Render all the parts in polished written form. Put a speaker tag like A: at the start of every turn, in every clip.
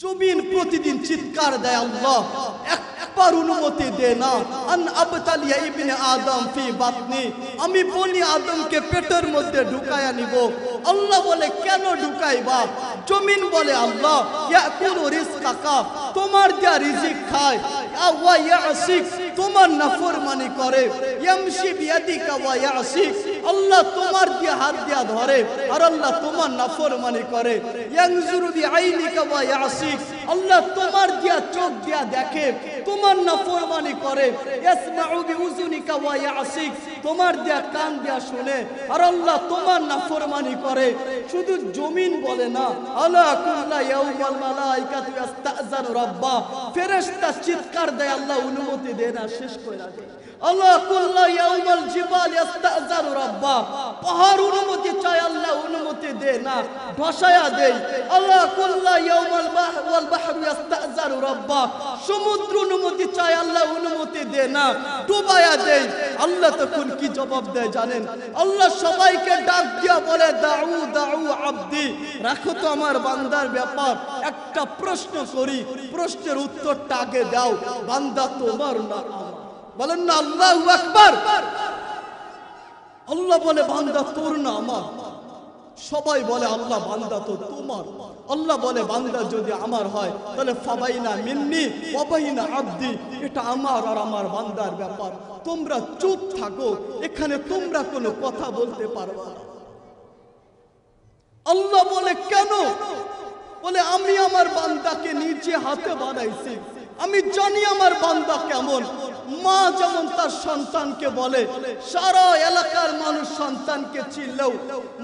A: জমিন প্রতিদিন চিৎকার দেয়, আল্লাহ একবার অনুমতি দে না, আন আবতালিয়া ইবনে আদম ফি বাতনি, আমি বনি আদমকে পেটের মধ্যে ঢুকায়া নিব। আল্লাহ বলে কেন ঢুকাইবা? জমিন বলে আল্লাহ ইয়াকুলু রিজকাকা, তোমার দেয়া রিজিক খায়, ওয়া ইয়াসিক, তোমার নাফরমানি করে, ইয়ামশি বিয়াদিকা ওয়া ইয়াসিক, আল্লাহ তোমার দিয়ে হাত দিয়া ধরে আর আল্লাহ তোমার নাফরমানি করে, ইয়ানজুরু বিআইনিকা ওয়া ইয়াসিক, আল্লাহ তোমার দিয়া চোখ দিয়া দেখে, তোমার নাফরমানি করে, ইয়াসমাউ বিউজুনিকা ওয়া ইয়াসিক, তোমার দিয়া কান দিয়া শুনে আর আল্লাহ তোমার নাফরমানি করে। শুধু জমিন বলে না, আলা কুল্লা ইয়াউমাল মালাইকাতু ইস্তাযানু রাব্বা, ফেরেশতা চিৎকার দেয়, আল্লাহ অনুমতি দেয় না, শেষ করে দেয়। আল্লাহ কুল্লা ইয়াউমাল জিবাল ইস্তাযানু রাব্বা, পাহাড় অনুমতি চায়, আল্লাহ অনুমতি দেয় না, ধসায়া দেয়। আল্লাহ কুল্লা ইয়াউমাল ওয়াল বাহরু ইস্তাযানু রাব্বা, সমুদ্র অনুমতি চায়, আল্লাহ অনুমতি দেয় না, ডুবায়া দেয়। আল্লাহ তখন কি জবাব দেয় জানেন? আল্লাহ সবাইকে ডাক দিয়া বলে, দাউ দাউ আব্দি, রাখো তো আমার বান্দার ব্যাপার, একটা প্রশ্ন করি, প্রশ্নের উত্তরটা আগে দাও, বান্দা তোমার না আমার। বলেন না আল্লাহু আকবার। আল্লাহ বলে বান্দা তোর না আমার। সবাই বলে আল্লাহ বান্দা তো তোমার। আল্লাহ বলে বান্দা যদি আমার হয় তাহলে ফাবাইনা মিন্নি ওয়া বাইনা আব্দি, এটা আমার আর আমার বান্দার ব্যাপার, তোমরা চুপ থাকো, এখানে তোমরা কোনো কথা বলতে পারবে না। আল্লাহ বলে কেন? বলে আমি আমার বান্দাকে নিজে হাতে বানাইছি, আমি জানি আমার বান্দা কেমন। মা যেমন তার সন্তানকে বলে, সারা এলাকার মানুষ সন্তানকে চিনলেও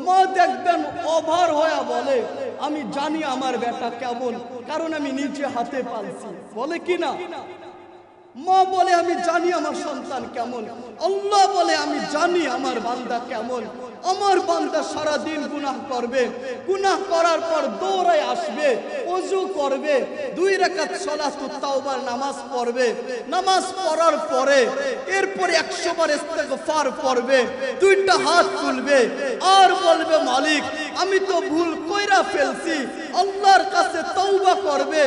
A: মা দেখবেন অভার হয়ে বলে, আমি জানি আমার বেটা কেমন, কারণ আমি নিজে হাতে পালছি। বলে কি না? মা বলে আমি জানি আমার সন্তান কেমন। আল্লাহ বলে আমি জানি আমার বান্দা কেমন। আমার বান্দা সারা দিন গুনাহ করবে, গুনাহ করার পর দৌড়ায় আসবে, ওযু করবে, 2 রাকাত সালাতুত তাওবার নামাজ পড়বে, নামাজ পড়ার পরে এরপর 100 বার ইস্তেগফার পড়বে, 2টা হাত তুলবে আর বলবে মালিক আমি তো ভুল কইরা ফেলছি, আল্লাহর কাছে তওবা করবে।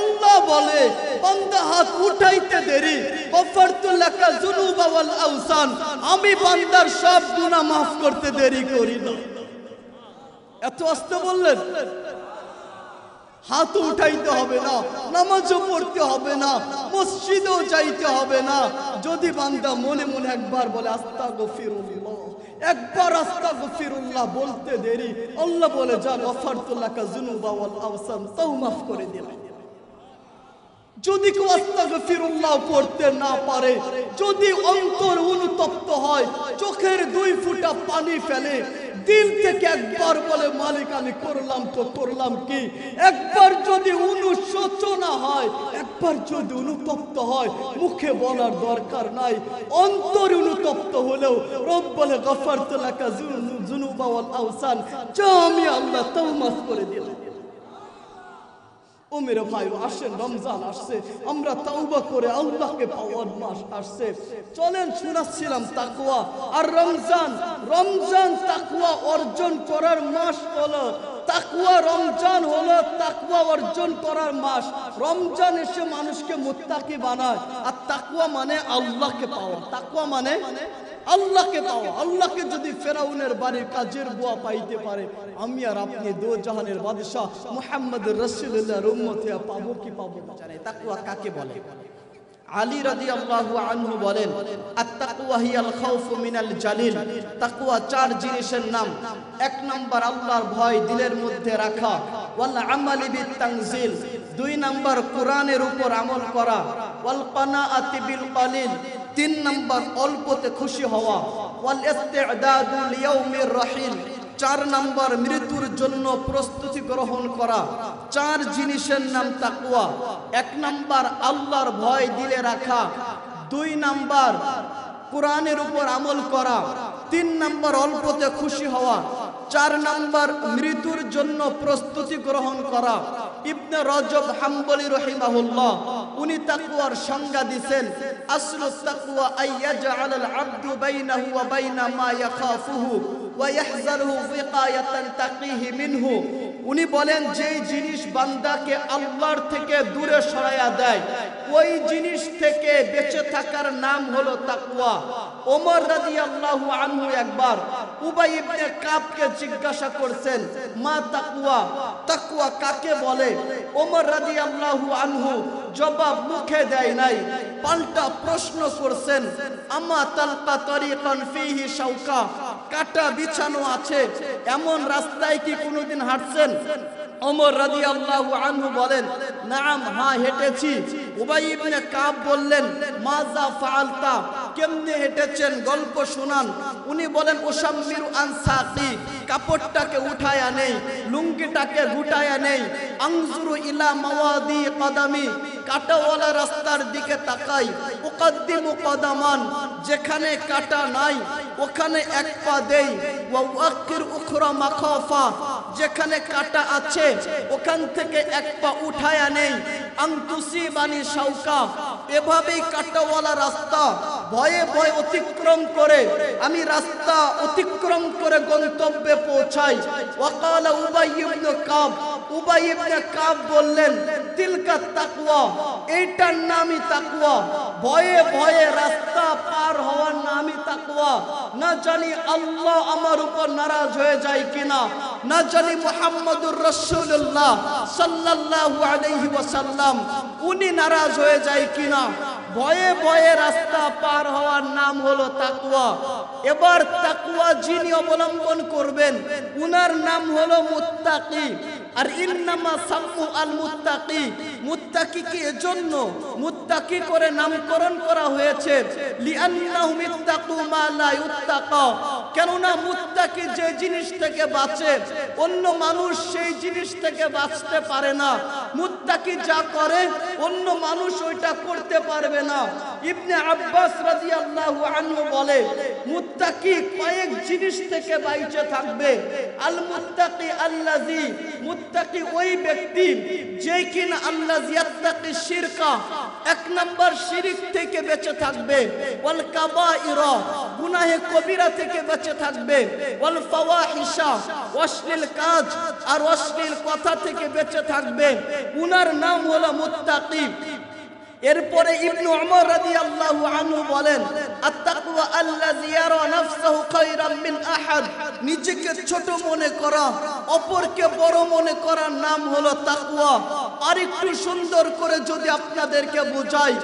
A: আল্লাহ বলে বান্দা হাত উঠাইতে দেরি, গফরতু লাকা যুনুবা ওয়াল আওসান, আমি বান্দার সব গুনাহ maaf করতে দেরি করি না। এত আস্তে বললেন? হাত উঠাইতে হবে না, নামাজও পড়তে হবে না, মসজিদেও যাইতে হবে না, যদি বান্দা মনে মনে একবার বলে আস্তাগফিরুল্লাহ, একবার আস্তাগফিরুল্লাহ বলতে দেরি, আল্লাহ বলে যা গফরতু লাকা যুনুবা ওয়াল আওসান, তাও maaf করে দিলাম। যদি কেউ আস্তাগফিরুল্লাহ পড়তে না পারে, যদি অন্তর অনুতপ্ত হয়, চোখের 2 ফোঁটা পানি ফেলে, দিল থেকে একবার বলে মালিক আমি করলাম তো করলাম কি, একবার যদি অনুশোচনা হয়, একবার যদি অনুতপ্ত হয়, মুখে বলার দরকার নাই, অন্তর অনুতপ্ত হলেও রব বলে গফরতু লাকা যুনুবা ওয়াল আওসান, যা আমি আল্লাহ তাও maaf করে দিলাম। ও মেরে ভাই আসেন, রমজান আসছে, আমরা তাওবা করে আল্লাহকে পাওয়ার মাস আসছে, চলেন শোনাচ্ছিলাম তাকওয়া আর রমজান। রমজান তাকওয়া অর্জন করার মাস হলো, তাকওয়া রমজান হলো তাকওয়া অর্জন করার মাস। রমজান এসে মানুষকে মুত্তাকি বানায়, আর তাকওয়া মানে আল্লাহকে পাওয়া। তাকওয়া মানে আল্লাহকে পাওয়া। আল্লাহকে যদি ফেরাউনের বাড়ির কাজের বুয়া পাইতে পারে, আমি আর আপনি দো জাহানের বাদশা মুহাম্মদ রাসূলুল্লাহর উম্মত পাবো কি পাবো না? জানেন তাকওয়া কাকে বলে? আলী রাদিয়াল্লাহু আনহু বলেন, আত-তাকওয়া হিয়াল খাউফু মিনাল জালিল। তাকওয়া 4 জিনিসের নাম। 1 নাম্বার আল্লাহর ভয় দিলের মধ্যে রাখা, ওয়াল আমালি বিত তানজিল। 2 নাম্বার কোরআনের উপর আমল করা, ওয়াল কানাআতি বিল কালিল। 3 নাম্বার অল্পতে খুশি হওয়া, ওয়াল ইস্তি'দাদু লিয়াউমির রাহিল। 4 নাম্বার মৃত্যুর জন্য প্রস্তুতি গ্রহণ করা। 4 জিনিসের নাম তাকওয়া। 1 নাম্বার আল্লাহর ভয় দিলে রাখা, 2 নাম্বার কোরআনের উপর আমল করা, 3 নাম্বার অল্পতে খুশি হওয়া, 4 নাম্বার মৃত্যুর জন্য প্রস্তুতি গ্রহণ করা। ইবনে রজব হাম্বলি রাহিমাহুল্লাহ উনি তাকওয়ার সংজ্ঞা দিয়েছেন, আসলুত তাকওয়া আইয়াজআলাল আবদু বাইনাহু ওয়া বাইনা মা ইয়াখাফুহু ওয়া ইয়াহজারুহু ওয়িকায়াতান তাকিহি মিনহু। উনি বলেন যেই জিনিস বান্দাকে আল্লাহর থেকে দূরে সরাইয়া দেয় ওই জিনিস থেকে বেঁচে থাকার নাম হলো তাকওয়া। ওমর রাদিয়াল্লাহু আনহু একবার উবাই ইবনে কাবকে জিজ্ঞাসা করছেন, মা তাকওয়া, তাকওয়া কাকে বলে? ওমর রাদিয়াল্লাহু আনহু জবাব মুখে দেয় নাই, পাল্টা প্রশ্ন করছেন, আমা তালকা তরিকান ফিহি শাওকা, কাটা বিছানো আছে এমন রাস্তায় কি কোনোদিন হাঁটছেন? ওমর রাদিয়াল্লাহু আনহু বলেন, নাম, হ্যাঁ হেঁটেছি। উবাই ইবনে কাব বললেন, মাজা ফাআলতা, কেমনে হেঁটেছেন গল্প শুনান। উনি বলেন, উসাম্মিরু আনসাকি, কাপড়টাকে উঠায়া নেই, লুঙ্গিটাকে গুটায়া নেই, আনজুরু ইলা মাওয়াদি কদামি, কাটাওয়ালা রাস্তার দিকে তাকাই, উকদ্দিমু কদামান, যেখানে কাটা নাই ওখানে এক পা দেই, ওয়া উআক্কির উখরা মাখাফা, যেখানে কাটা আছে ওখান থেকে এক পা উঠায়া নেই, আনতুসিবানি শাওকা, এভাবেই কাটাওয়ালা রাস্তা ভয়ে ভয়ে অতিক্রম করে আমি রাস্তা অতিক্রম করে গন্তব্যে পৌঁছাই। ওয়াকালা উবাই ইবনে কাব, উবাই ইবনে কাব বললেন, তিলকা তাকওয়া, এইটার নামই তাকওয়া। ভয়ে ভয়ে রাস্তা পার হওয়ার নামই তাকওয়া। না জানি আল্লাহ আমার উপর নারাজ হয়ে যায় কিনা, না জানি মুহাম্মদুর রাসূলুল্লাহ সাল্লাল্লাহু আলাইহি ওয়াসাল্লাম উনি নারাজ হয়ে যায় কিনা। ভয়ে ভয়ে রাস্তা পার হওয়ার নাম হলো তাকওয়া। এবার তাকওয়া যিনি অবলম্বন করবেন উনার নাম হলো মুত্তাকি। আর ইন্নামা সাম্মু আল মুত্তাকি, মুত্তাকি কি এজন্য মুত্তাকি করে নামকরণ করা হয়েছে, লিআন্নাহুম ইত্তাকু মা লা ইত্তাকা, কেননা মুত্তাকি যে জিনিস থেকে বাঁচে অন্য মানুষ সেই জিনিস থেকে বাঁচতে পারে না। মুত্তাকি যা করে অন্য মানুষ ওইটা করতে পারবে না। ইবনে আব্বাস রাদিয়াল্লাহু আনহু বলে, মুত্তাকি কয়েক জিনিস থেকে বাইচে থাকবে। আল মুত্তাকি আল্লাযী, মুত্তাকি ওই ব্যক্তি যে কিনা আল্লাযী ইয়াত্তাকি শিরকা, এক নাম্বার শিরক থেকে বেঁচে থাকবে, ওয়াল কাবাইরা, গুনাহে কবিরা থেকে বেঁচে থাকবে, ওয়াল ফাওয়াহিশা, অশ্লীল কাজ আর অশ্লীল কথা থেকে বেঁচে থাকবে, উনার নাম হলো মুত্তাকি। এরপরে ইবনে উমর রাদিয়াল্লাহু আনহু বলেন, আত-তাকওয়া আল্লাযী ইয়ারা নাফসাহু খায়রাম মিন আহাদ, নিজেকে ছোট মনে করা, অপরকে বড় মনে করার নাম হলো তাকওয়া। আর একটু সুন্দর করে যদি আপনাদেরকে বোঝাই,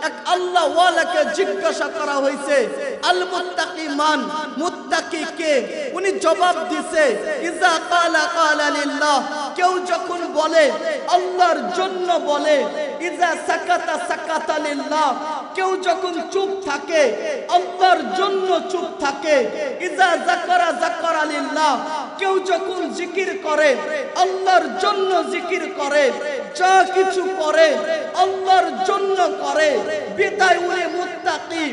A: এক আল্লাহ ওয়ালাকে জিজ্ঞাসা করা হয়েছে, আল মুত্তাকি মান, মুত্তাকি কে? উনি জবাব দিছে, ইজা ক্বালা ক্বালা লিল্লাহ, কেউ যখন বলে আল্লাহর জন্য বলে, ইজা সাকাতা সাকাতা লিল্লাহ, কেউ যখন চুপ থাকে আল্লাহর জন্য চুপ থাকে, ইজা যাকারা যাকারা লিল্লাহ, কেউ যখন জিকির করে আল্লাহর জন্য জিকির করে, যা কিছু করে আল্লাহর জন্য করে, বিদায় উনি মুত্তাকি।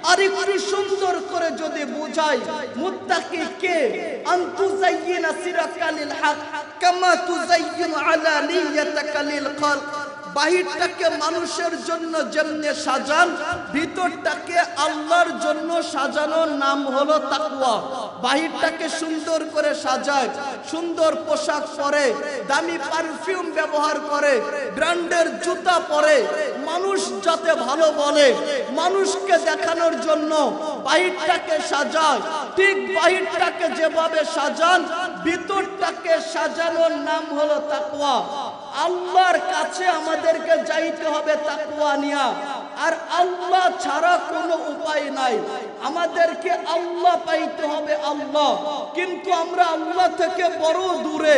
A: আর একটু সুন্দর করে যদি বুঝাই মুত্তাকি কে, আনতুযায়্যিনা সিরাকা লিল হক কামা তুযায়্যিনু আলানিয়াতাকা লিল খালক, বাহিরটাকে মানুষের জন্য যেমনে সাজান ভিতরটাকে আল্লাহর জন্য সাজানোর নাম হলো তাকওয়া। বাহিরটাকে সুন্দর করে সাজায়, সুন্দর পোশাক পরে, দামি পারফিউম ব্যবহার করে, ব্র্যান্ডের জুতা পরে, মানুষ যাতে ভালো বলে, মানুষকে দেখানোর জন্য বাহিরটাকে সাজায়। ঠিক বাহিরটাকে যেভাবে সাজান ভিতরটাকে সাজানোর নাম হলো তাকওয়া। আল্লাহর কাছে আমাদেরকে যাইতে হবে তাকওয়া নিয়া, আর আল্লাহ ছাড়া কোনো উপায় নাই। আমাদেরকে আল্লাহ পাইতে হবে আল্লাহ, কিন্তু আমরা আল্লাহ থেকে বড় দূরে।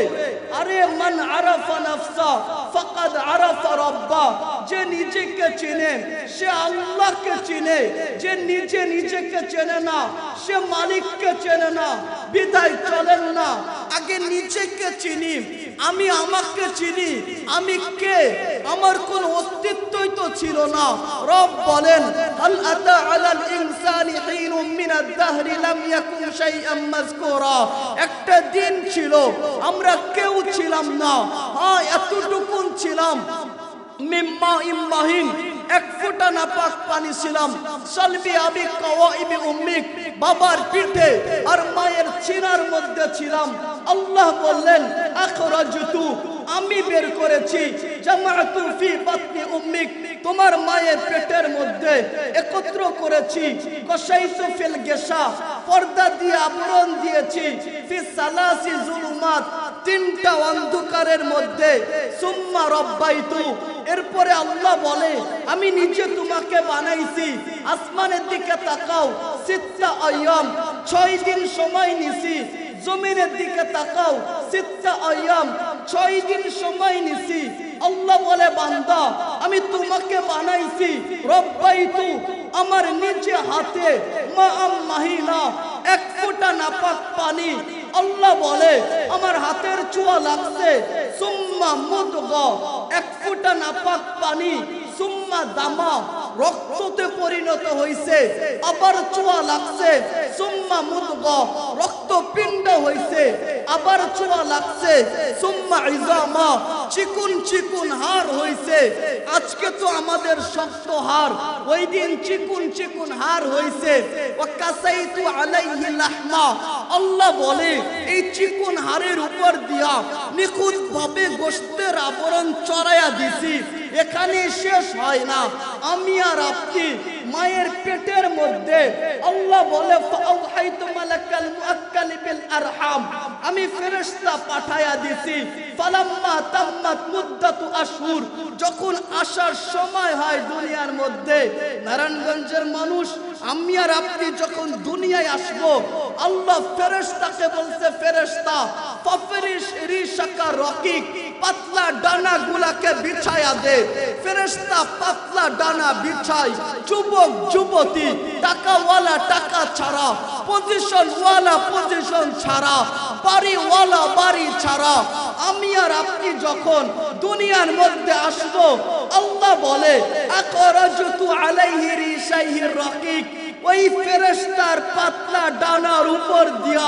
A: আরে মান আরাফা নাফসা ফাকাদ আরাফা রাব্বা, যে নিজেকে চিনে সে আল্লাহকে চিনে, যে নিজে নিজেকে চেনে না সে মালিককে চেনে না। বিদায় চলেন না, আগে নিজেকে চিনি, আমি আমাকে চিনি, আমি কে, আমার কোন অস্তিত্বই তো ছিল না। রব বলেন, হাল আতা আলাল ইনসানি হিনুম মিনাদ দাহরি লাম ইয়াকুন শাইআম মাযকুরা, একটা দিন ছিল আমরা কেউ ছিলাম না, হ্যাঁ এতটুকুন ছিলাম, মিম্মা ইম্মাহিন, এক ফোঁটা নাপাক পানি ছিলাম, সালবি আবি কাওয়াইবি উম্মিক, বাবার পিঠে আর মায়ের সিনার মধ্যে ছিলাম। আল্লাহ বললেন আখরাজতু, আমি বের করেছি, জামাআতু ফি বাতনি উম্মিক, তোমার মায়ের পেটের মধ্যে একত্র করেছি, কসাইতু ফিল গেশা, পর্দা দিয়ে আবরণ দিয়েছি, ফি সালাসি জুলুমাত, তিনটা অন্ধকারের মধ্যে, সুম্মা রব্বাইতু, এরপরে আল্লাহ বলে আমি নিজে তোমাকে বানাইছি। আসমানের দিকে তাকাও, সিত্তা আইয়াম, 6 দিন সময় নিছি। জমিনের দিকে তাকাও, সিত্তা আইয়াম, 6 দিন সময় নিছি। আল্লাহ বলে বান্দা আমি তোমাকে বানাইছি, রব্বাইতু, আমার নিজে হাতে, মা মাহিনা, 1 ফোঁটা নাপাক পানি। আল্লাহ বলে আমার হাতের ছোঁয়া লাগছে, সুম্মা মুদগা, 1 ফোঁটা নাপাক পানি, সুম্মা দামা, রক্ততে পরিণত হইছে, আবার ছোঁয়া লাগছে, সুম্মা মুদগা, রক্তপিণ্ড হইছে, আবার ছোঁয়া লাগছে, সুম্মা ইজামা, চিকুন চিকুন হাড় হইছে। আজকে তো আমাদের শক্ত হাড়, ওই দিন চিকুন চিকুন হাড় হইছে। ওয়া কাসাইতু আলাইহি লাহমা, আল্লাহ বলে এই চিকুন হাড়ের উপর দিয়া নিখুঁত ভাবে গোশতের আবরণ চড়াইয়া দিছি। এখানে শেষ হয় না, আমি আর আপনি মায়ের পেটের মধ্যে আল্লাহ বলে ফাআওহাইতু মালাকাল মুআক্কাল বিল আরহাম, আমি ফেরেশতা পাঠায়া দিছি। ফালাম্মা তাম্মাত মুদ্দাতু আশহুর, যখন আসার সময় হয় দুনিয়ার মধ্যে, নারায়ণগঞ্জের মানুষ আমি আর আপনি যখন দুনিয়ায় আসব, আল্লাহ ফেরেশতাকে বলছে ফেরেশতা ফাফরিশ রিশাকা রকিক, পাতলা ডানা গুলাকে বিছায়া দে। ফেরেশতা পাতলা ডানা বিছায়, যুবক যুবতী, টাকাওয়ালা টাকা ছাড়া, পজিশন ওয়ালা পজিশন ছাড়া, বাড়িওয়ালা বাড়ি ছাড়া, আমি আর আপনি যখন দুনিয়ার মধ্যে আসব, আল্লাহ বলে আকরাজতু আলাইহি রিশাইহির রকিক, ওই ফেরেশতার পাতলা ডানার উপর দিয়া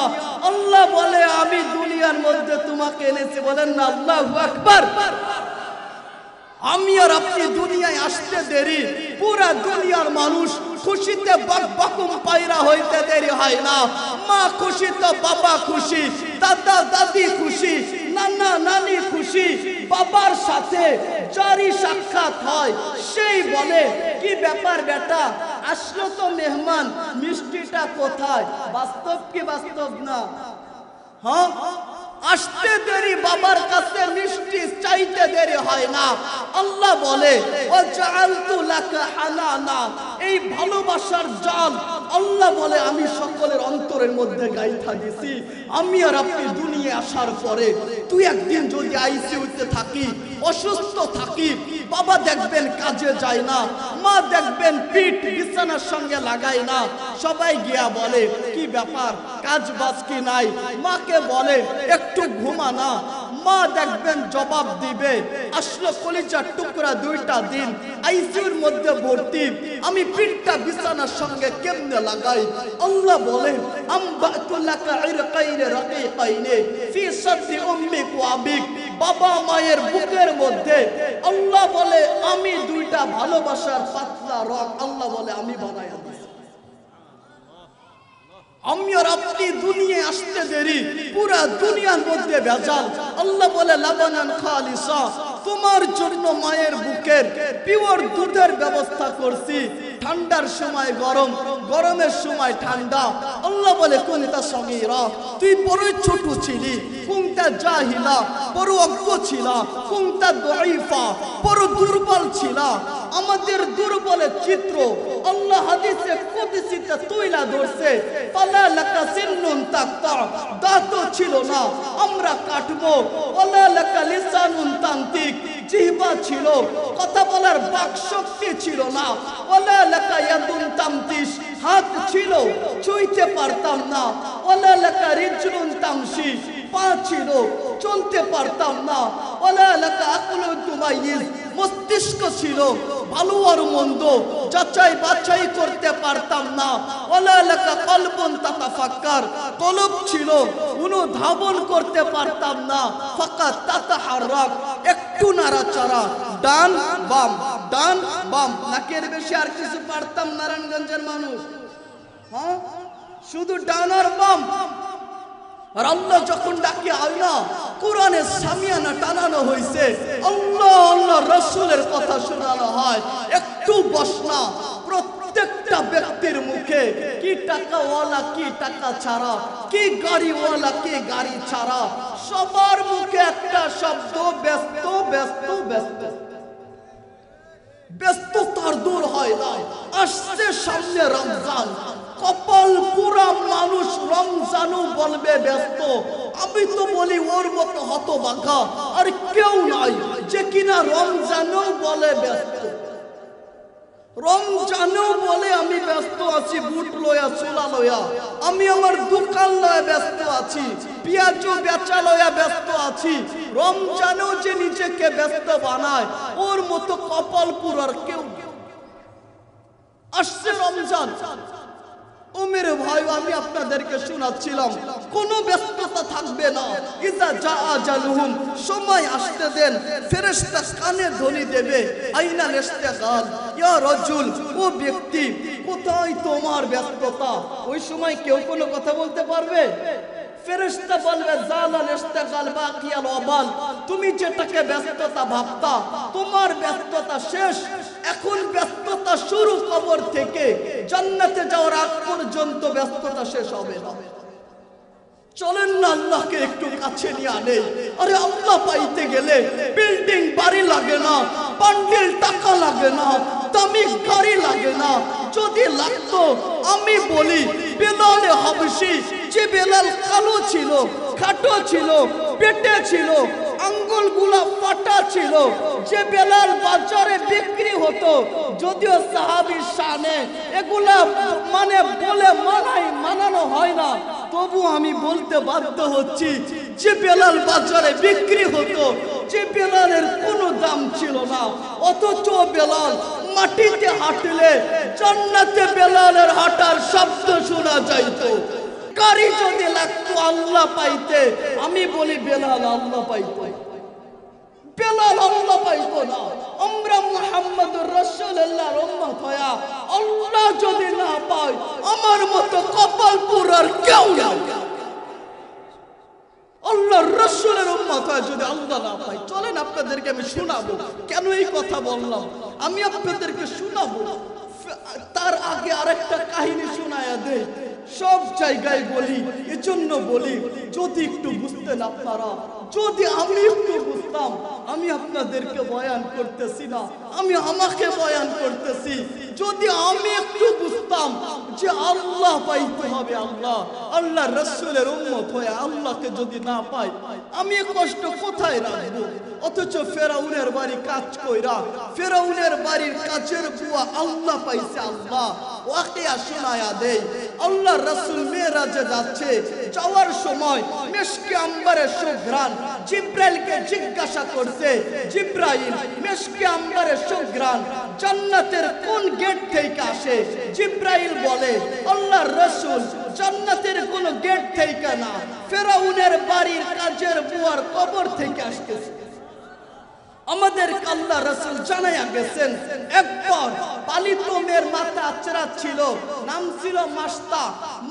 A: আল্লাহ বলে আমি দুনিয়ার মধ্যে তোমাকে এনেছি। বলেন না আল্লাহু আকবার। আমি আর আপনি দুনিয়ায় আসতে দেরি, পুরা দুনিয়ার মানুষ খুশিতে বাকবাকুম পায়রা হইতে দেরি হয় না। মা খুশি তো বাবা খুশি, দাদা দাদি খুশি, নানা নানি খুশি। বাবার সাথে জারি সাক্ষাৎ হয়, সেই বলে কি ব্যাপার বেটা, আসলো তো মেহমান, মিষ্টিটা কোথায়? বাস্তব কি বাস্তব না? হ্যাঁ, আসতে দেরি, বাবার কাছে মিষ্টি চাইতে দেরি হয় না। আল্লাহ বলে ওয়াজআলতু লাকা হানানা, এই ভালোবাসার জাল আল্লাহ বলে আমি সকলের অন্তরের মধ্যে গাইথা দিছি। আমি আর আপনি দুনিয়া আসার পরে তুই একদিন যদি আইসিইউতে থাকি, অসুস্থ থাকি, বাবা দেখবেন কাজে যায় না, মা দেখবেন পিঠ বিছানার সঙ্গে লাগায় না, সবাই গিয়া বলে কি ব্যাপার, কাজ বাজ কি নাই? মাকে বলে একটু ঘুমা না, মা দেখবেন জবাব দিবে আসলে কলিজার টুকরা 2টা দিন আইসিইউর মধ্যে ভর্তি, আমি পিঠটা বিছানার সঙ্গে কেমনে লাগাই? আল্লাহ বলেন আমবাতু লাকা ইরকাইন রাকিকাইন ফি সাদরি উম্মিক ওয়া আবিক, বাবা মায়ের বুকের মধ্যে আল্লাহ বলে আমি 2টা ভালোবাসার পাতলা রক আল্লাহ বলে আমি বানায়া দিয়েছি। আমি আর আপনি দুনিয়ায় আসতে দেরি, পুরা দুনিয়ার মধ্যে ভেজাল। আল্লাহ বলে লাবানান খালিসা, তোমার জন্য মায়ের বুকের পিওর দুধের ব্যবস্থা করছি। ঠান্ডার সময় গরম, গরমের সময় ঠান্ডা। আল্লাহ বলে কুনতা সগীরা, তুই বড়ই ছোট ছিলি, কুনতা জাহিলা, বড় অজ্ঞ ছিলা, কুনতা দাঈফা, বড় দুর্বল ছিলা। আমাদের দুর্বলের চিত্র আল্লাহ হাদিসে কুদসিতে তুইলা ধরছে, ফালা লাকা সিন্নুন তাকতা, দাঁত ছিল না আমরা কাটবো, ওয়ালা লাকা লিসানুন তানতিক, জিহ্বা ছিল, কথা বলার বাক শক্তি ছিল না, ওয়ালা লাকা ইয়াদুন তামতিশ, হাত ছিল ছুঁইতে পারতাম না, ওয়ালা লাকা রিজলুন তামশি, পা ছিল চলতে পারতাম না, ওয়ালা লাকা আকলুন তুমাইয়িজ, মস্তিষ্ক ছিল ভালো আর মন্দ যাচাই বাছাই করতে পারতাম না, ওয়ালা লাকা কলবুন তাতাফাক্কার, কলব ছিল অনুধাবন করতে পারতাম না, ফাকাত তাতাহাররাক, একটু নাড়াচাড়া, ডান বাম ডান বাম, নাকের বেশি আর কিছু পারতাম নারায়ণগঞ্জের মানুষ? হ্যাঁ, শুধু ডান আর বাম। আর আল্লাহ যখন ডাকে আল্লাহ, কোরআনে সামিয়ানা টানানো হয়েছে, আল্লাহ আল্লাহ রাসূলের কথা শোনানো হয়, একটু বসনা। প্রত্যেকটা ব্যক্তির মুখে, কি টাকাওয়ালা কি টাকা ছাড়া, কি গাড়িওয়ালা কি গাড়ি ছাড়া, সবার মুখে একটা শব্দ, ব্যস্ত ব্যস্ত ব্যস্ত। ব্যস্ততার দূর হয় না। আসছে সামনে রমজান, কপাল পুরা মানুষ রমজানও বলবে ব্যস্ত। আমি তো বলি ওর মতো হতভাগা আর কেউ নাই যে কিনা রমজানও বলে ব্যস্ত। রমজানেও বলে আমি ব্যস্ত আছি, বুট লয়া চুলা লয়া, আমি আমার দোকান লয়া ব্যস্ত আছি, পেঁয়াজ বেচা লয়া ব্যস্ত আছি। রমজানেও যে নিজেকে ব্যস্ত বানায়, ওর মতো কপাল পুরার কেউ। আসছে রমজান, ও মেরে ভাই, আমি আপনাদেরকে শোনাচ্ছিলাম, কোনো ব্যস্ততা থাকবে না। ইজা জা আজালুহুম, সময় আসতে দেন, ফেরেশতা কানে ধ্বনি দেবে, আইনা ইস্তিগাল ইয়া রাজুল, ও ব্যক্তি কোথায় তোমার ব্যস্ততা? ওই সময় কেউ কোনো কথা বলতে পারবে? ফেরেশতা বলবে জালাল ইস্তিগাল বাকিয়াল ওয়াবাল, তুমি যেটাকে ব্যস্ততা ভাবতা, তোমার ব্যস্ততা শেষ। এখন ব্যস্ততা শুরু কবর থেকে জান্নাতে যাওয়ার আগ পর্যন্ত ব্যস্ততা শেষ হবে না। চলেন না আল্লাহকে একটু কাছে নিয়ে আনে। আরে আল্লাহ পাইতে গেলে বিল্ডিং বাড়ি লাগে না, বান্ডিল টাকা লাগে না, দামি গাড়ি লাগে না। যদি লাগতো, আমি বলি বেলালে হাবশি, যে বেলাল কালো ছিল, খাটো ছিল, পেটে ছিল, আঙ্গুলগুলা ফাটা ছিল, যে বেলাল বাজারে বিক্রি হতো, যদিও সাহাবীর শানে এগুলা মানে বলে মানানো হয় না, তবু আমি বলতে বাধ্য হচ্ছি, যে বেলাল বাজারে বিক্রি হতো, যে বেলালের কোনো দাম ছিল না, অথচ বেলাল মাটিতে হাঁটলে জান্নাতে বেলালের হাঁটার শব্দ শোনা যাইতো। গাড়ি যদি লাগতো আল্লাহ পাইতে, আমি বলি বেলাল আল্লাহ পাইতো, বেলাল আল্লাহ পাইতো না। আমরা মুহাম্মদুর রাসূলুল্লাহর উম্মত হয়া আল্লাহ যদি না পাই, আমার মতো কপাল পুরার কেউ না। আল্লাহর রাসূলের উম্মত হয়ে যদি আল্লাহ না পাই, চলেন আপনাদেরকে আমি শোনাবো কেন এই কথা বললাম। আমি আপনাদেরকে শোনাবো, তার আগে আরেকটা কাহিনী শোনায়া দেই। সব জায়গায় বলি, এজন্য বলি, যদি একটু বুঝতেন আপনারা, যদি আমি একটু বুঝতাম। আমি আপনাদেরকে বয়ান করতেছি না, আমি আমাকে বয়ান করতেছি। যদি আমি একটু বুঝতাম যে আল্লাহ পাইতে হবে, আল্লাহ আল্লাহ রাসূলের উম্মত হয়ে আল্লাহকে যদি না পাই, আমি কষ্ট কোথায় রাখবো? অথচ ফেরাউনের বাড়ি কাজ কইরা, ফেরাউনের বাড়ির কাজের বুয়া আল্লাহ পাইছে। আল্লাহ ওয়াকিয়া শোনায়া দেই, আল্লাহ রাসূল মেরাজে যাচ্ছে, যাওয়ার সময় মিশকে আম্বরের সুঘ্রাণ, জিব্রাইলকে জিজ্ঞাসা করছে, জিব্রাইল মিশকে আম্বরের সুঘ্রাণ জান্নাতের কোন গেট থেকে আসে? জিব্রাইল বলে, আল্লাহর রাসূল জান্নাতের কোন গেট থেকে না, ফেরাউনের বাড়ির কাজের বুয়ার কবর থেকে আসতেছে। আমাদের আল্লাহ রাসূল জানায়া গেছেন, একবার পালিত মেয়ের মাথা আঁচড়াচ্ছিল, নাম ছিল মাস্তা।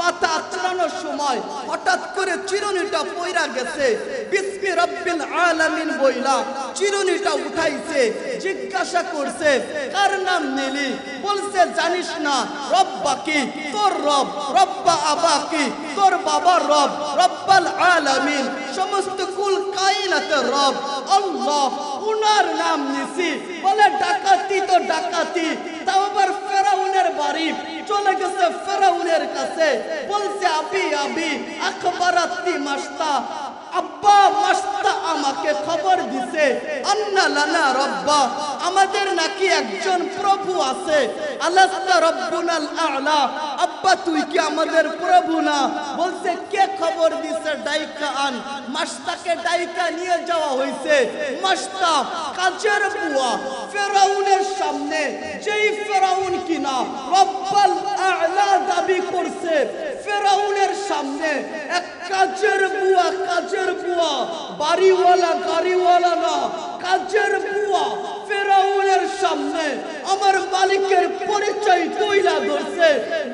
A: মাথা আঁচড়ানোর সময় হঠাৎ করে চিরুনিটা পইরা গেছে, বিসমি রাব্বিল আলামিন বইলা চিরুনিটা উঠাইছে। জিজ্ঞাসা করছে, কার নাম নিলি? বলছে, জানিস না রব্বা কি? তোর রব। রব্বা আবা কি? তোর বাবার রব। রব্বাল আলামিন, সমস্ত কুল কায়নাতের রব আল্লাহ, উনার নাম নিছি। বলে ডাকাতি তো ডাকাতি, তাও আবার ফেরাউনের বাড়ি। চলে গেছে ফেরাউনের কাছে, বলছে আবি আবি আখবারাতি মাস্তা, আব্বা মাস্তা আমাকে খবর দিছে, আন্না লানা রব্বা, আমাদের নাকি একজন প্রভু আছে। আলাস্তা রব্বুনাল আ'লা, আব্বা তুই কি আমাদের প্রভু না? বলছে, কে খবর দিছে? ডাইকা আন। মাস্তাকে ডাইকা নিয়ে যাওয়া হয়েছে। মাস্তা কাজের বুয়া ফেরাউনের সামনে, যেই ফেরাউন কিনা রব্বাল আ'লা দাবি করছে, ফেরাউনের সামনে এক কাজের বুয়া, কাজের বুয়া, বাড়িওয়ালা গাড়িওয়ালা না, কাজের বুয়া ফেরাউনের সামনে আমার মালিকের পরিচয় তুইলা ধরছে।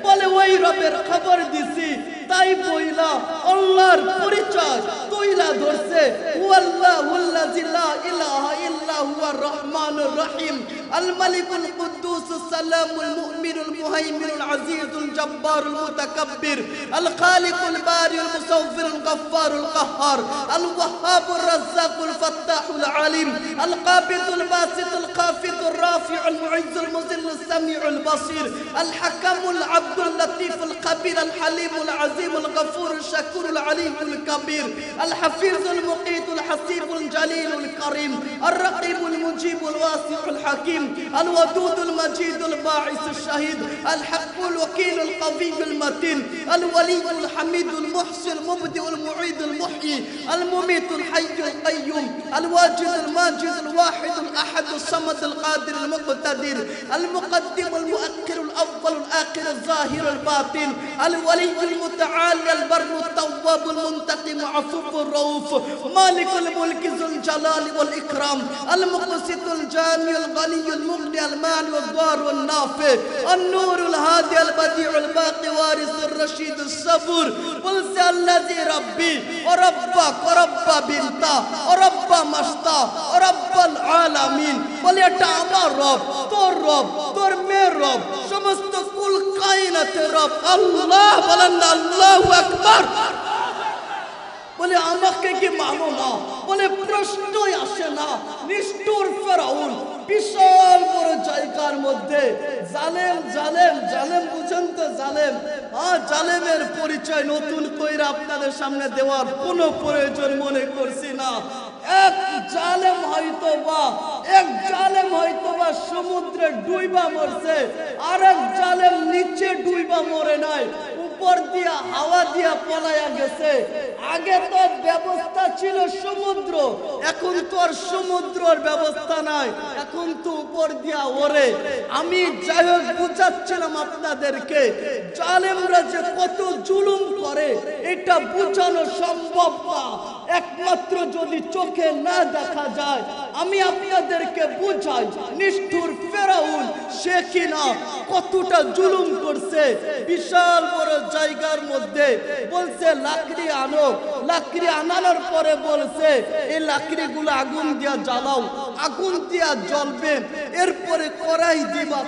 A: বলে, ওই রবের খবর দিছি, তাই বইলা আল্লাহর পরিচয় তৈলা ধরছে হুয়াল্লাহুল্লাযী লা ইলাহা ইল্লা হুয়ার রহমানুর রহিম আল মালিকুল কুদ্দুসুস সালামুল মুমিনুল মুহাইমিনুল আজিজুল জব্বারুল মুতাকাব্বির আল খালিকুল বারিউল মুসাওফিরুল গফফারুল কাহ্হার আল ওয়াহ্হাবুর রাজ্জাকুল ফাত্তাহুল আলিম আল কাবিদুল বাসিতুল খাফিদুর রাফিউল মুইজ্জুল মুযিল্লুস সামিউল বাসির আল হাকামুল আব্দুল লতিফুল খাবির আল হালিমুল আজিমুল গফুরুশ শাকুরুল আলিমুল কাবীর আল হাফিজুল মুকিতুল হাসিবুল জালিলুল কারীম আর রাকিবুল মুজিবুল ওয়াসিউল হাকীম আল ওয়াদুদুল মাজিদুল বাঈসুশ শাহীদ আল হাক্কুল ওয়াকিলুল কাবিয়ুল মাতিন আল ওয়ালিয়ুল হামিদুল মুহসিল মুবদিউল মুঈদুল মুহয়ি আল মুমিতুল হাইয়ুল কাইয়্যুম আল ওয়াজিদুল মাজিদুল ওয়াহিদুল আহাদুস সামাদুল কাদিরুল মুকতাদির আল মুকদ্দিমুল মুআক্খিরুল আউওয়ালুল আখিরুল যাহিরুল বাতিন আল ওয়ালিয়ুল মুতাআল্লি আল বাররুত তাওয়াবুল মুনতাকিম আফুফুর রউফ মালিকুল মুলকি যুল জালালি ওয়াল ইকরাম আল মুকসিতুল জামিউল গনিয়ুল মুগনি আল মানি ওয়াদ দার ওয়ান নাফি আন নূরুল হাদি আল বাদিউল বাকি ওয়ারিসুর রশিদুস সাবুর বলছে আল্লাযী রাব্বি ওয়া রাব্বাক ওয়া রাব্বা বিনতা ওয়া রাব্বা মাশতা ওয়া রাব্বাল আলামিন বলে এটা আমার রব, তোর মেয়ের রব, সমস্ত কুল কায়নাতের রব আল্লাহ। বলেন না আল্লাহু আকবার। বলে আমাকে কি মানো না? বলে প্রশ্নই আসে না। নিষ্ঠুর ফেরাউন বিশাল বড় জায়গার মধ্যে জালেম বুঝেন তো জালেম। জালেমের পরিচয় নতুন কইরা আপনাদের সামনে দেওয়ার কোনো প্রয়োজন মনে করছি না। এক জালেম হয়তোবা সমুদ্রে ডুইবা মরছে, আর এক জালেম নিচে ডুইবা মরে নাই, উপর দিয়া হাওয়া দিয়া পলায়া গেছে। আগে তো ব্যবস্থা ছিল সমুদ্র, এখন তো আর সমুদ্রের ব্যবস্থা নাই, এখন তো উপর দিয়া ওরে। আমি যাই হোক বুঝাচ্ছিলাম আপনাদেরকে, জালেমরা যে কত জুলুম করে এটা বুঝানো সম্ভব না, একমাত্র যদি চোখে না দেখা যায়। আমি আপনাদেরকে বুঝাই, নিষ্ঠুর ফেরাউন সে কিনা কতটা জুলুম করছে। বিশাল বড় জায়গার মধ্যে বলছে লাকড়ি আনো, লাকড়ি আনানোর পরে বলছে এই লাকড়িগুলো আগুন দিয়া জ্বালাও, আগুন দিয়া জ্বলবে। এরপরে কড়াই দিবা,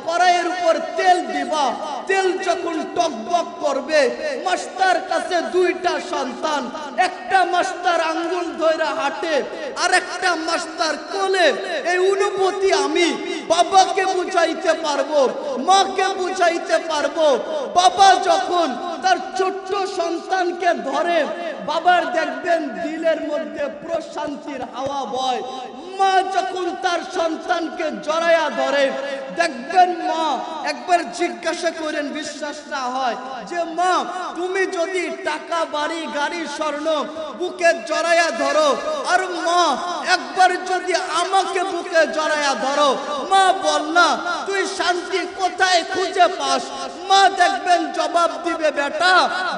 A: কড়াইয়ের উপর তেল দিবা, তেল যখন টকবক করবে, মাস্টার কাছে দুইটা সন্তান, একটা মাস্টার আঙ্গুল ধইরা হাঁটে আর একটা মাস্টার কোলে। এই অনুভূতি আমি বাবাকে বুঝাইতে পারবো, মাকে বুঝাইতে পারবো। বাবা যখন তার ছোট্ট সন্তানকে ধরে, বাবার দেখবেন দিলের মধ্যে প্রশান্তির হাওয়া বয়। মা যখন তার সন্তানকে জড়ায়া ধরে, দেখবেন মা, একবার জিজ্ঞাসা করেন, বিশ্বাস না হয় যে মা তুমি যদি টাকা, বাড়ি, গাড়ি, স্বর্ণ বুকে জড়ায়া ধরো, আর মা একবার যদি আমাকে বুকে জড়ায়া ধরো, মা বল না তুই শান্তি কোথায় খুঁজে পাস? মা দেখবেন জবাব দিবে, বেটা